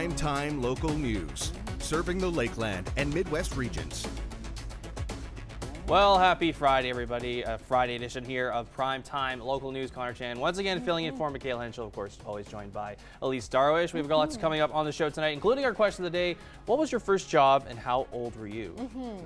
Primetime local news, serving the Lakeland and Midwest regions. Well, happy Friday, everybody. A Friday edition here of Primetime Local News. Connor Chan once again filling in for Michaela Henschel, of course, always joined by Elise Darwish. We've got lots coming up on the show tonight, including our question of the day. What was your first job and how old were you?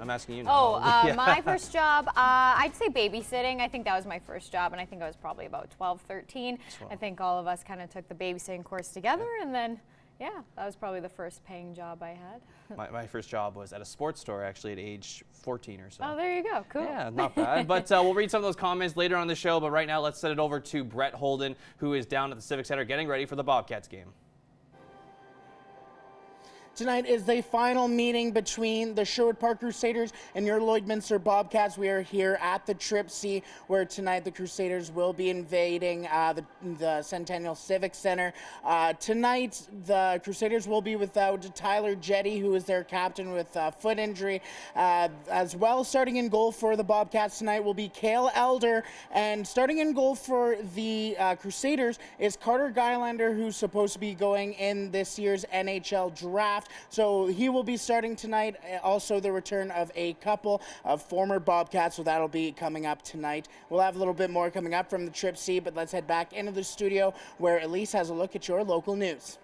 I'm asking you now. My first job, I'd say babysitting. I think that was my first job, and I think I was probably about 12, 13. I think all of us kind of took the babysitting course together, and then yeah, that was probably the first paying job I had. My first job was at a sports store, actually, at age 14 or so. Oh, there you go. Cool. Yeah, not bad. But we'll read some of those comments later on the show. But right now, let's send it over to Brett Holden, who is down at the Civic Center getting ready for the Bobcats game. Tonight is the final meeting between the Sherwood Park Crusaders and your Lloydminster Bobcats. We are here at the Trip C, where tonight the Crusaders will be invading the Centennial Civic Center. Tonight, the Crusaders will be without Tyler Jetty, who is their captain with a foot injury. As well, starting in goal for the Bobcats tonight will be Cale Elder. And starting in goal for the Crusaders is Carter Guylander, who's supposed to be going in this year's NHL draft. So he will be starting tonight. Also the return of a couple of former Bobcats, so that'll be coming up tonight. We'll have a little bit more coming up from the Trip C, but let's head back into the studio where Elise has a look at your local news.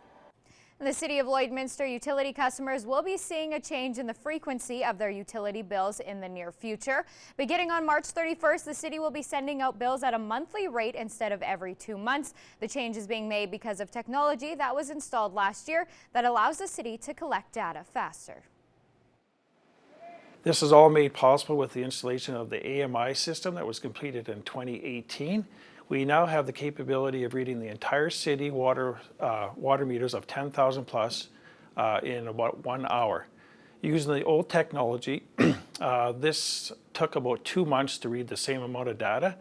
The City of Lloydminster utility customers will be seeing a change in the frequency of their utility bills in the near future. Beginning on March 31st, the city will be sending out bills at a monthly rate instead of every 2 months. The change is being made because of technology that was installed last year that allows the city to collect data faster. This is all made possible with the installation of the AMI system that was completed in 2018. We now have the capability of reading the entire city water meters of 10,000 plus in about 1 hour. Using the old technology, this took about 2 months to read the same amount of data.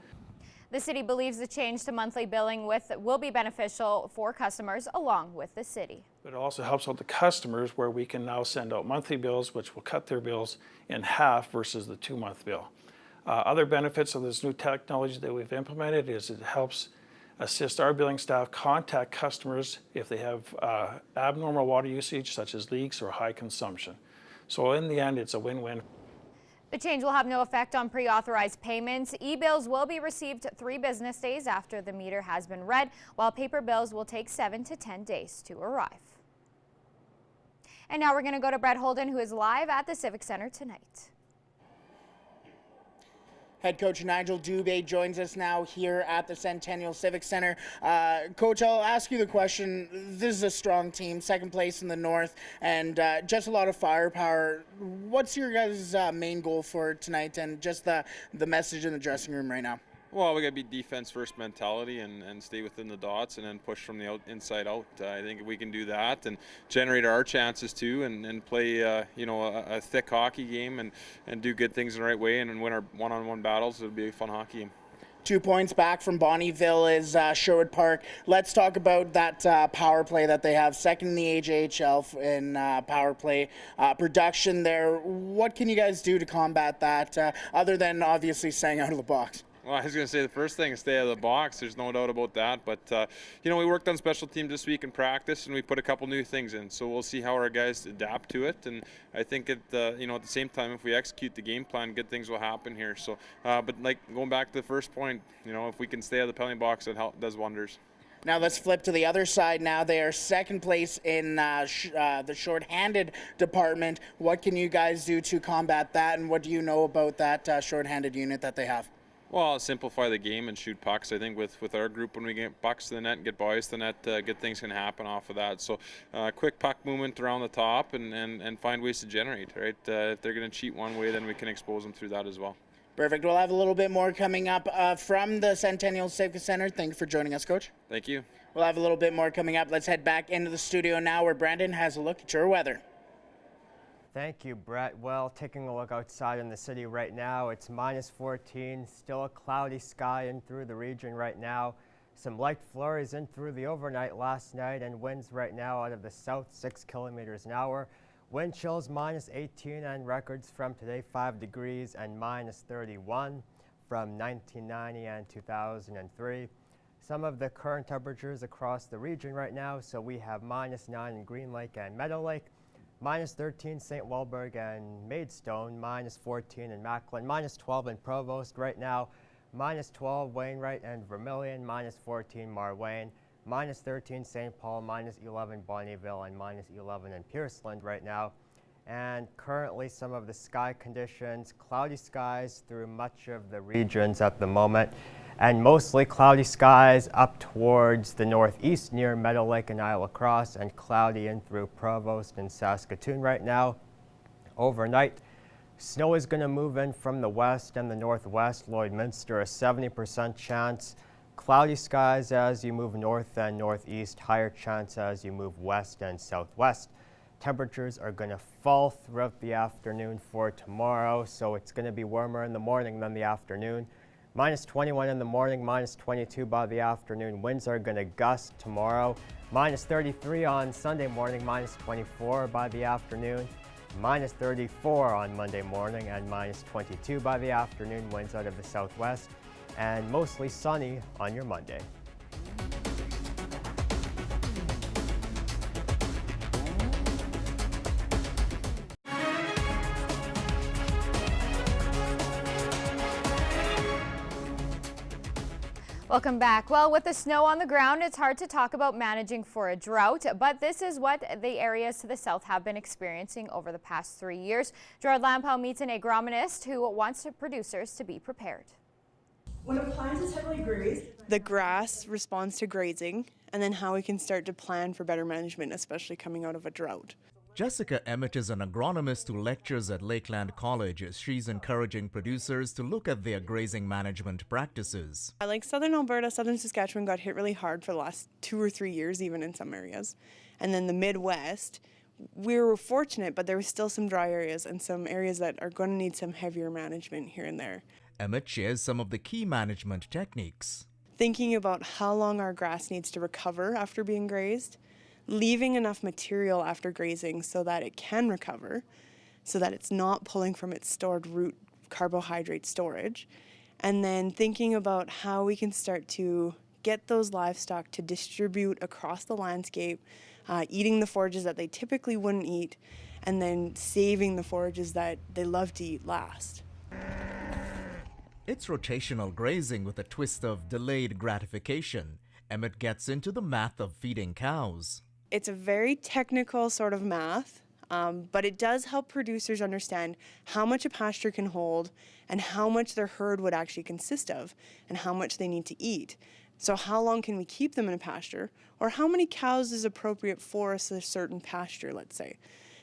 The city believes the change to monthly billing will be beneficial for customers along with the city. But it also helps out the customers where we can now send out monthly bills, which will cut their bills in half versus the 2-month bill. Other benefits of this new technology that we've implemented is it helps assist our billing staff contact customers if they have abnormal water usage such as leaks or high consumption. So in the end, it's a win-win. The change will have no effect on pre-authorized payments. E-bills will be received 3 business days after the meter has been read, while paper bills will take 7 to 10 days to arrive. And now we're going to go to Brett Holden, who is live at the Civic Center tonight. Head coach Nigel Dubé joins us now here at the Centennial Civic Center. Coach, I'll ask you the question. This is a strong team, second place in the North, and just a lot of firepower. What's your guys' main goal for tonight and just the message in the dressing room right now? Well, we got to be defense first mentality and stay within the dots and then push from the inside out. I think if we can do that and generate our chances too and play a thick hockey game and do good things in the right way and win our one-on-one battles, it'll be a fun hockey game. 2 points back from Bonnyville is Sherwood Park. Let's talk about that power play that they have, second in the AJHL in power play production there. What can you guys do to combat that other than obviously staying out of the box? Well, I was going to say the first thing is stay out of the box. There's no doubt about that. But, we worked on special teams this week in practice, and we put a couple new things in. So we'll see how our guys adapt to it. And I think, at the same time, if we execute the game plan, good things will happen here. So, but like going back to the first point, if we can stay out of the penalty box, it does wonders. Now let's flip to the other side now. They are second place in the shorthanded department. What can you guys do to combat that, and what do you know about that shorthanded unit that they have? Well, simplify the game and shoot pucks. I think with our group, when we get pucks to the net and get boys to the net, good things can happen off of that. So quick puck movement around the top and find ways to generate, right? If they're going to cheat one way, then we can expose them through that as well. Perfect. We'll have a little bit more coming up from the Centennial Civic Center. Thank you for joining us, Coach. Thank you. We'll have a little bit more coming up. Let's head back into the studio now where Brandon has a look at your weather. Thank you, Brett. Well, taking a look outside in the city right now, it's minus 14, still a cloudy sky in through the region right now. Some light flurries in through the overnight last night, and winds right now out of the south 6 kilometers an hour. Wind chills minus 18 and records from today 5 degrees and minus 31 from 1990 and 2003. some of the current temperatures across the region right now. So we have -9 in Green Lake and Meadow Lake, -13 St. Walburg and Maidstone, -14 in Macklin, -12 in Provost right now, -12 Wainwright and Vermilion, -14 Marwayne, -13 St. Paul, -11 Bonnyville, and -11 in Pierceland right now. And currently some of the sky conditions, cloudy skies through much of the regions at the moment, and mostly cloudy skies up towards the northeast near Meadow Lake and Isle Cross, and cloudy in through Provost and Saskatoon right now. Overnight, snow is going to move in from the west and the northwest. Lloydminster, a 70% chance. Cloudy skies as you move north and northeast, higher chance as you move west and southwest. Temperatures are going to fall throughout the afternoon for tomorrow, so it's going to be warmer in the morning than the afternoon. -21 in the morning, -22 by the afternoon. Winds are going to gust tomorrow. -33 on Sunday morning, -24 by the afternoon. -34 on Monday morning, and -22 by the afternoon. Winds out of the southwest, and mostly sunny on your Monday. Welcome back. Well, with the snow on the ground, it's hard to talk about managing for a drought, but this is what the areas to the south have been experiencing over the past 3 years. Gerard Lampow meets an agronomist who wants producers to be prepared. When a plant is heavily grazed, the grass responds to grazing, and then how we can start to plan for better management, especially coming out of a drought. Jessica Emmett is an agronomist who lectures at Lakeland College. She's encouraging producers to look at their grazing management practices. Like southern Alberta, southern Saskatchewan got hit really hard for the last 2 or 3 years, even in some areas. And then the Midwest, we were fortunate, but there were still some dry areas and some areas that are going to need some heavier management here and there. Emmett shares some of the key management techniques. Thinking about how long our grass needs to recover after being grazed, leaving enough material after grazing so that it can recover, so that it's not pulling from its stored root carbohydrate storage, and then thinking about how we can start to get those livestock to distribute across the landscape, eating the forages that they typically wouldn't eat, and then saving the forages that they love to eat last. It's rotational grazing with a twist of delayed gratification. Emmett gets into the math of feeding cows. It's a very technical sort of math, but it does help producers understand how much a pasture can hold and how much their herd would actually consist of and how much they need to eat. So how long can we keep them in a pasture, or how many cows is appropriate for a certain pasture, let's say.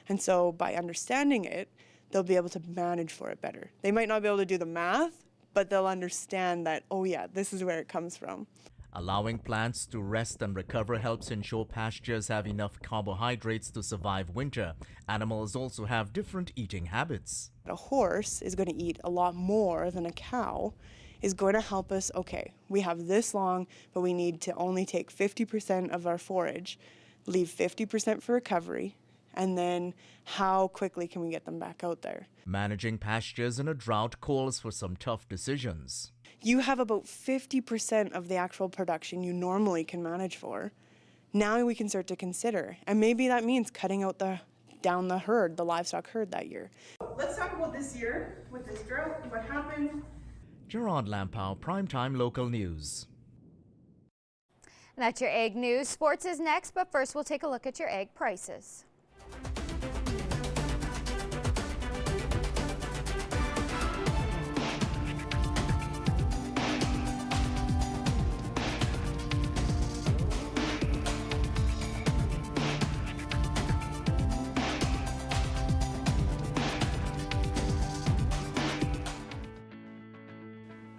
And so by understanding it, they'll be able to manage for it better. They might not be able to do the math, but they'll understand that, oh yeah, this is where it comes from. Allowing plants to rest and recover helps ensure pastures have enough carbohydrates to survive winter. Animals also have different eating habits. A horse is going to eat a lot more than a cow, is going to help us, okay, we have this long, but we need to only take 50% of our forage, leave 50% for recovery, and then how quickly can we get them back out there? Managing pastures in a drought calls for some tough decisions. You have about 50% of the actual production you normally can manage for. Now we can start to consider, and maybe that means cutting out down the herd, the livestock herd that year. Let's talk about this year with this drought, what happened. Gerard Lampow, Primetime Local News. And that's your egg news. Sports is next, but first we'll take a look at your egg prices.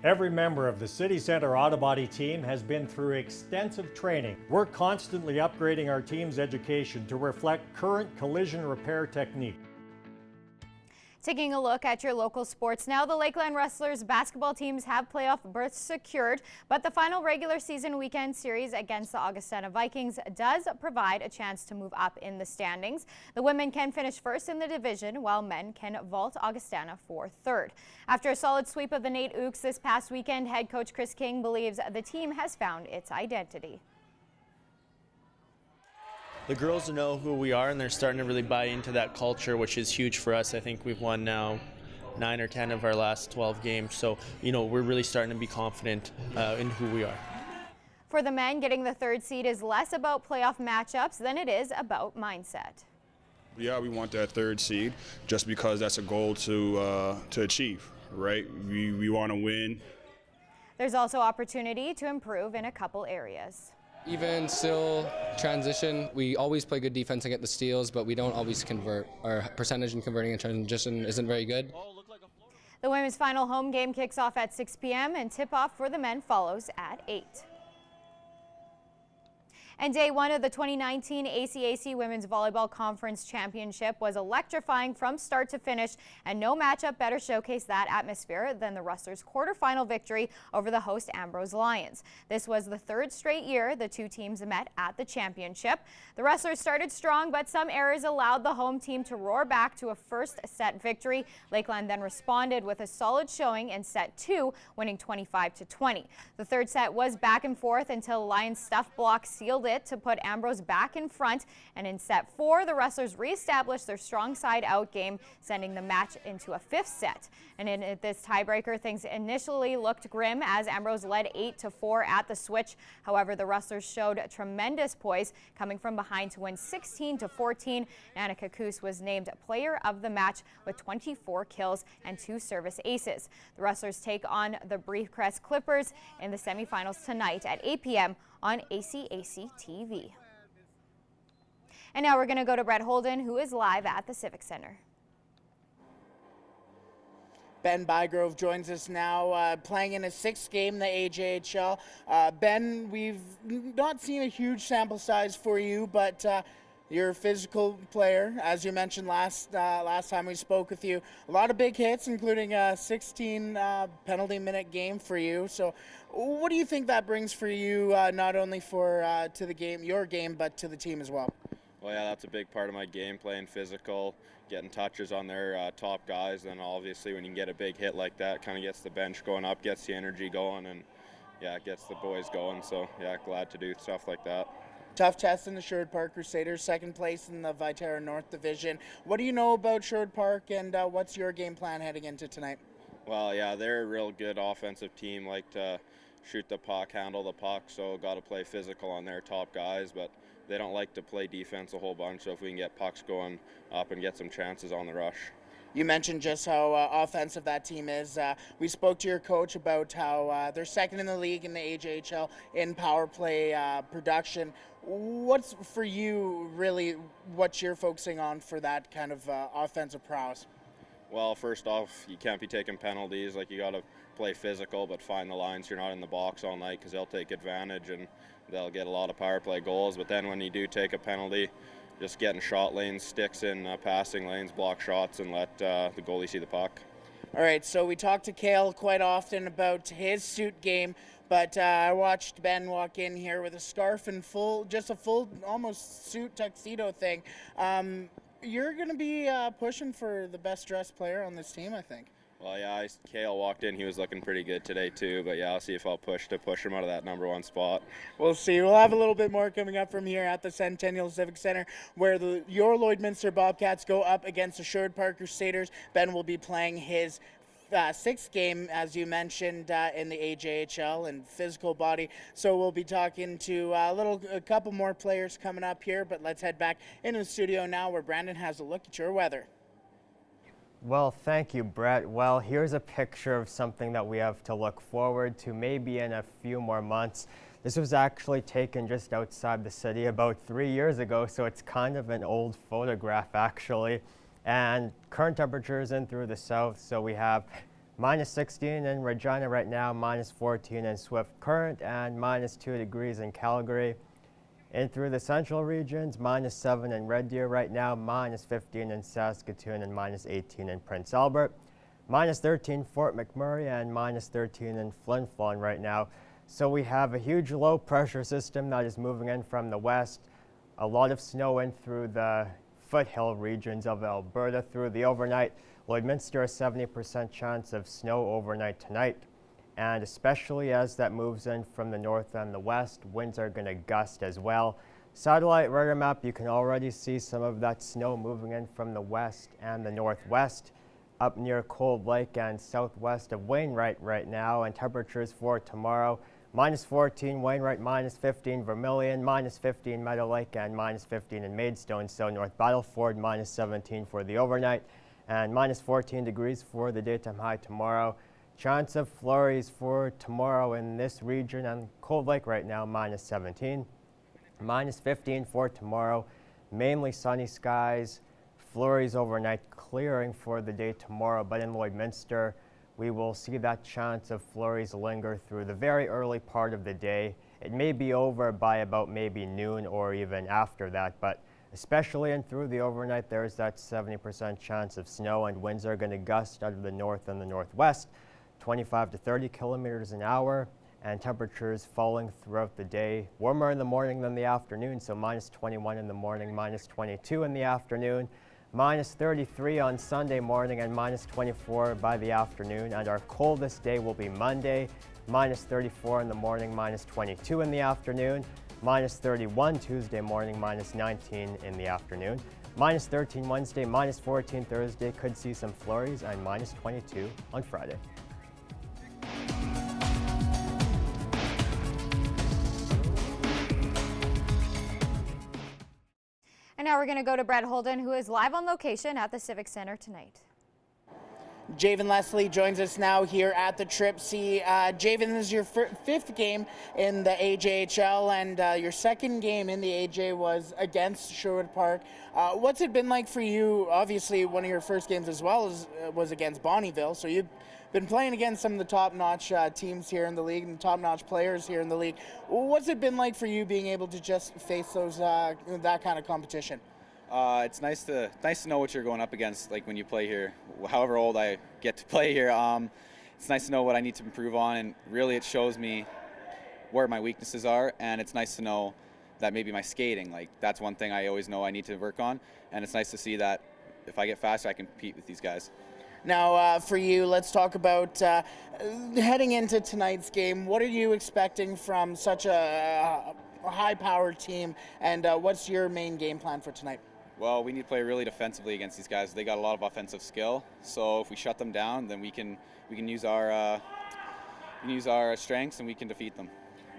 Every member of the City Centre Auto Body team has been through extensive training. We're constantly upgrading our team's education to reflect current collision repair technique. Taking a look at your local sports now, the Lakeland Wrestlers basketball teams have playoff berths secured, but the final regular season weekend series against the Augustana Vikings does provide a chance to move up in the standings. The women can finish first in the division, while men can vault Augustana for third. After a solid sweep of the Nate Ooks this past weekend, head coach Chris King believes the team has found its identity. The girls know who we are, and they're starting to really buy into that culture, which is huge for us. I think we've won now 9 or 10 of our last 12 games. So, we're really starting to be confident in who we are. For the men, getting the third seed is less about playoff matchups than it is about mindset. Yeah, we want that third seed just because that's a goal to achieve, right? We want to win. There's also opportunity to improve in a couple areas. Even still, transition, we always play good defense and get the steals, but we don't always convert. Our percentage in converting in transition isn't very good. The women's final home game kicks off at 6 p.m. and tip-off for the men follows at 8. And day one of the 2019 ACAC Women's Volleyball Conference Championship was electrifying from start to finish, and no matchup better showcased that atmosphere than the Rustlers' quarterfinal victory over the host Ambrose Lions. This was the third straight year the two teams met at the championship. The Rustlers started strong, but some errors allowed the home team to roar back to a first set victory. Lakeland then responded with a solid showing in set 2, winning 25-20. The third set was back and forth until Lions' stuff block sealed it to put Ambrose back in front, and in set 4 the Rustlers reestablished their strong side out game, sending the match into a 5th set. And in this tiebreaker, things initially looked grim as Ambrose led 8-4 at the switch. However, the Rustlers showed tremendous poise, coming from behind to win 16-14. Annika Koos was named player of the match with 24 kills and 2 service aces. The Rustlers take on the Briefcrest Clippers in the semifinals tonight at 8 p.m. on ACAC TV. And now we're going to go to Brett Holden, who is live at the Civic Center. Ben Bygrove joins us now, playing in his 6th game in the AJHL. Ben, we've not seen a huge sample size for you, but you're a physical player, as you mentioned last time we spoke with you. A lot of big hits, including a 16 penalty minute game for you. So, what do you think that brings for you, not only for to the game, your game, but to the team as well? Well, yeah, that's a big part of my game, playing physical, getting touches on their top guys. And obviously, when you can get a big hit like that, kind of gets the bench going up, gets the energy going, and yeah, it gets the boys going. So, yeah, glad to do stuff like that. Tough test in the Sherwood Park Crusaders, 2nd place in the Viterra North Division. What do you know about Sherwood Park, and what's your game plan heading into tonight? Well, yeah, they're a real good offensive team, like to shoot the puck, handle the puck, so got to play physical on their top guys, but they don't like to play defense a whole bunch, so if we can get pucks going up and get some chances on the rush. You mentioned just how offensive that team is. We spoke to your coach about how they're 2nd in the league in the AJHL in power play production. What's for you really what you're focusing on for that kind of offensive prowess? Well, first off, you can't be taking penalties. Like, you got to play physical, but find the lines so you're not in the box all night, because they'll take advantage and they'll get a lot of power play goals. But then when you do take a penalty, just get in shot lanes, sticks in passing lanes, block shots, and let the goalie see the puck. All right, so we talk to Cale quite often about his suit game, but I watched Ben walk in here with a scarf and just a full almost suit tuxedo thing. You're going to be pushing for the best dressed player on this team, I think. Well, yeah, Cale walked in. He was looking pretty good today, too. But, yeah, I'll see if I'll push him out of that #1 spot. We'll see. We'll have a little bit more coming up from here at the Centennial Civic Center, where your Lloydminster Bobcats go up against the Sherwood Park Crusaders. Ben will be playing his 6th game, as you mentioned, in the AJHL and physical body. So we'll be talking to a couple more players coming up here, but let's head back into the studio now where Brandon has a look at your weather. Well, thank you, Brett. Well, here's a picture of something that we have to look forward to maybe in a few more months. This was actually taken just outside the city about 3 years ago, so it's kind of an old photograph actually. And current temperatures in through the south, so we have -16 in Regina right now, -14 in Swift Current, and -2 degrees in Calgary. In through the central regions, -7 in Red Deer right now, -15 in Saskatoon, and -18 in Prince Albert. -13 Fort McMurray and -13 in Flin Flon right now. So we have a huge low pressure system that is moving in from the west. A lot of snow in through the foothill regions of Alberta through the overnight. Lloydminster, a 70% chance of snow overnight tonight. And especially as that moves in from the north and the west, winds are going to gust as well. Satellite radar map, you can already see some of that snow moving in from the west and the northwest up near Cold Lake and southwest of Wainwright right now. And temperatures for tomorrow, -14 Wainwright, -15 Vermilion, -15 Meadow Lake, and -15 in Maidstone. So North Battleford, -17 for the overnight and -14 degrees for the daytime high tomorrow. Chance of flurries for tomorrow in this region and Cold Lake right now, -17. -15 for tomorrow. Mainly sunny skies. Flurries overnight, clearing for the day tomorrow. But in Lloydminster, we will see that chance of flurries linger through the very early part of the day. It may be over by about maybe noon or even after that. But especially in through the overnight, there's that 70% chance of snow, and winds are going to gust out of the north and the northwest. 25 to 30 kilometers an hour, and temperatures falling throughout the day. Warmer in the morning than the afternoon, so -21 in the morning, -22 in the afternoon, -33 on Sunday morning, and -24 by the afternoon. And our coldest day will be Monday, -34 in the morning, -22 in the afternoon, -31 Tuesday morning, -19 in the afternoon. -13 Wednesday, -14 Thursday, could see some flurries, and -22 on Friday. And now we're going to go to Brett Holden, who is live on location at the Civic Center tonight. Javen Leslie joins us now here at the Trip C. Javen, this is your fifth game in the AJHL, and your second game in the AJ was against Sherwood Park. What's it been like for you? Obviously, one of your first games as well was against Bonnyville, so you've been playing against some of the top-notch teams here in the league and top-notch players here in the league. What's it been like for you being able to just face those that kind of competition? It's nice to know what you're going up against. Like when you play here, however old I get to play here, it's nice to know what I need to improve on, and really it shows me where my weaknesses are. And it's nice to know that maybe my skating, like that's one thing I always know I need to work on. And it's nice to see that if I get faster, I can compete with these guys. Now, for you, let's talk about heading into tonight's game. What are you expecting from such a high-powered team, and what's your main game plan for tonight? Well, we need to play really defensively against these guys. They got a lot of offensive skill, so if we shut them down, then we can use our strengths and we can defeat them.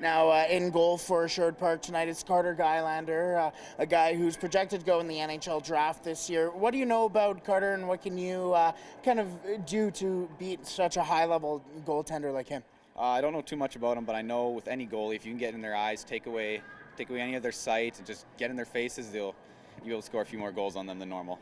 Now, in goal for Sherwood Park tonight is Carter Guylander, a guy who's projected to go in the NHL draft this year. What do you know about Carter, and what can you kind of do to beat such a high-level goaltender like him? I don't know too much about him, but I know with any goalie, if you can get in their eyes, take away any of their sight, and just get in their faces, you'll be able to score a few more goals on them than normal.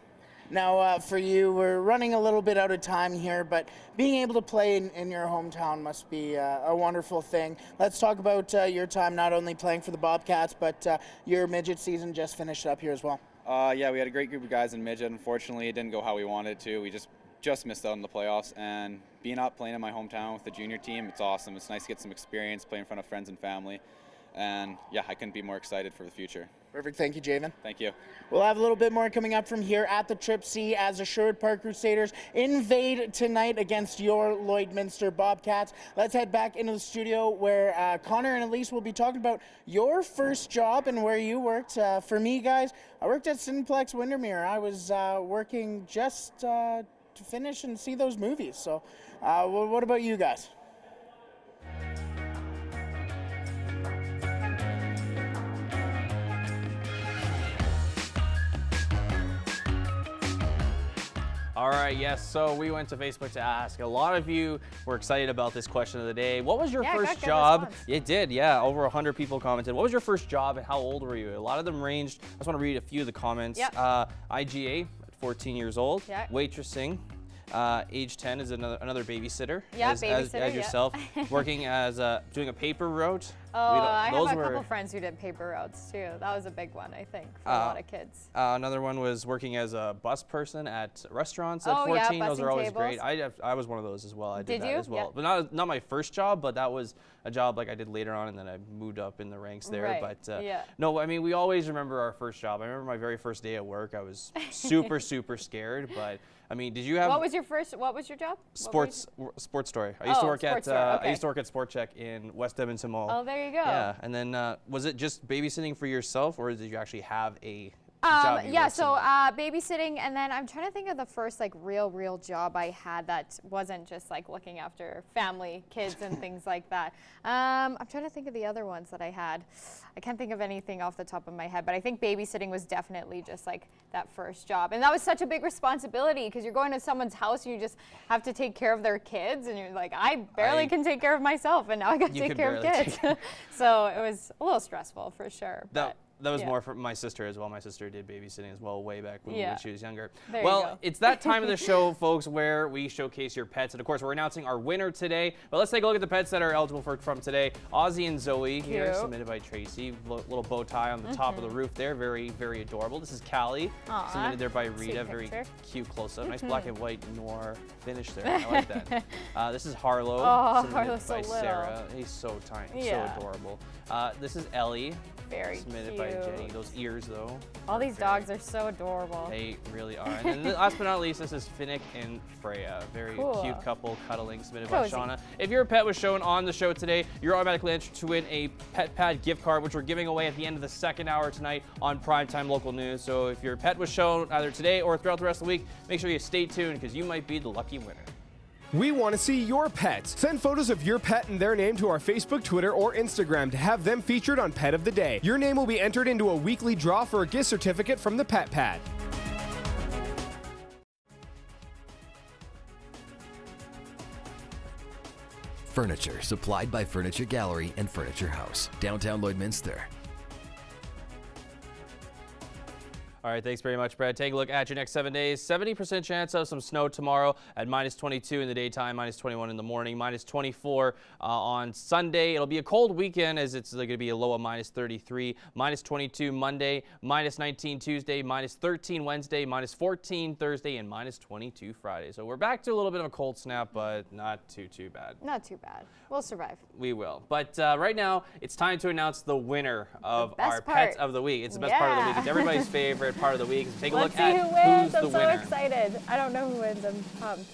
Now, for you, we're running a little bit out of time here, but being able to play in your hometown must be a wonderful thing. Let's talk about your time not only playing for the Bobcats, but your midget season just finished up here as well. Yeah, we had a great group of guys in midget. Unfortunately, it didn't go how we wanted to. We just missed out on the playoffs, and being out playing in my hometown with the junior team, it's awesome. It's nice to get some experience, play in front of friends and family, and yeah, I couldn't be more excited for the future. Perfect. Thank you, Javen. Thank you. We'll have a little bit more coming up from here at the Trip C as the Sherwood Park Crusaders invade tonight against your Lloydminster Bobcats. Let's head back into the studio where Connor and Elise will be talking about your first job and where you worked. For me, guys, I worked at Cineplex Windermere. I was working just to finish and see those movies. So what about you guys? All right, yes, so we went to Facebook to ask. A lot of you were excited about this question of the day. What was your first job? It did, yeah. Over 100 people commented. What was your first job and how old were you? A lot of them ranged. I just want to read a few of the comments. Yep. IGA, at 14 years old. Yeah. Waitressing. Age 10 is another babysitter. Yeah, as babysitter, yourself. Working as doing a paper route. Oh, I have a couple friends who did paper routes too. That was a big one, I think, for a lot of kids. Another one was working as a bus person at restaurants at 14. Yeah, those are always tables. great. I was one of those as well. I did that you? as well. Yeah. But not my first job, but that was a job like I did later on, and then I moved up in the ranks there. Right. But yeah. no, I mean, we always remember our first job. I remember my very first day at work. I was super, super scared. But I mean, did you have? What was your job? Sports story. I used to work at okay. I used to work at Sport Check in West Edmonton Mall. Oh, there you go. Yeah, and then was it just babysitting for yourself, or did you actually have a job? Yeah, so babysitting, and then I'm trying to think of the first like real job I had that wasn't just like looking after family, kids, and things like that. I'm trying to think of the other ones that I had. I can't think of anything off the top of my head, but I think babysitting was definitely just like that first job, and that was such a big responsibility because you're going to someone's house and you just have to take care of their kids, and you're like, I barely can take care of myself, and now I got to take care of kids. So it was a little stressful for sure. That was more for my sister as well. My sister did babysitting as well way back when she was younger. There well, you go. it's that time of the show, folks, where we showcase your pets. And of course, we're announcing our winner today. But let's take a look at the pets that are eligible from today. Ozzy and Zoe here, submitted by Tracy. Little bow tie on the top of the roof there. Very, very adorable. This is Callie, submitted there by Rita. Very cute close-up. Nice black and white noir finish there. I like that. This is Harlow, submitted by Sarah. He's so tiny, so adorable. This is Ellie. Very submitted cute. by Jenny. Those ears, though. All these dogs are so adorable. They really are. And then last but not least, this is Finnick and Freya. Very cute couple cuddling, submitted by Shauna. If your pet was shown on the show today, you're automatically entered to win a Pet Pad gift card, which we're giving away at the end of the second hour tonight on Primetime Local News. So if your pet was shown either today or throughout the rest of the week, make sure you stay tuned because you might be the lucky winner. We want to see your pets. Send photos of your pet and their name to our Facebook, Twitter, or Instagram to have them featured on Pet of the Day. Your name will be entered into a weekly draw for a gift certificate from the Pet Pad. Furniture supplied by Furniture Gallery and Furniture House, downtown Lloydminster. All right, thanks very much, Brad. Take a look at your next 7 days. 70% chance of some snow tomorrow at -22 in the daytime, -21 in the morning, -24 on Sunday. It'll be a cold weekend as it's going to be a low of -33, -22 Monday, -19 Tuesday, -13 Wednesday, -14 Thursday, and -22 Friday. So we're back to a little bit of a cold snap, but not too bad. Not too bad. We'll survive. We will. But right now, it's time to announce the winner of our Pet of the Week. It's the best part of the week. It's everybody's favorite part of the week. Take a look at who wins. who's the winner. I'm so excited. I don't know who wins. I'm pumped.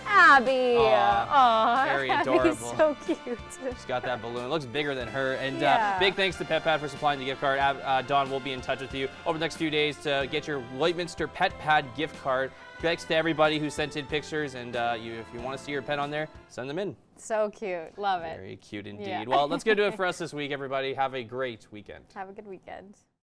Abby. Aww, very adorable. Abby's so cute. She's got that balloon. It looks bigger than her. And big thanks to Pet Pad for supplying the gift card. Dawn will be in touch with you over the next few days to get your Lloydminster Pet Pad gift card. Thanks to everybody who sent in pictures. And if you want to see your pet on there, send them in. So cute. Love it. Very cute indeed. Yeah. Well, let's go do it for us this week, everybody. Have a great weekend. Have a good weekend.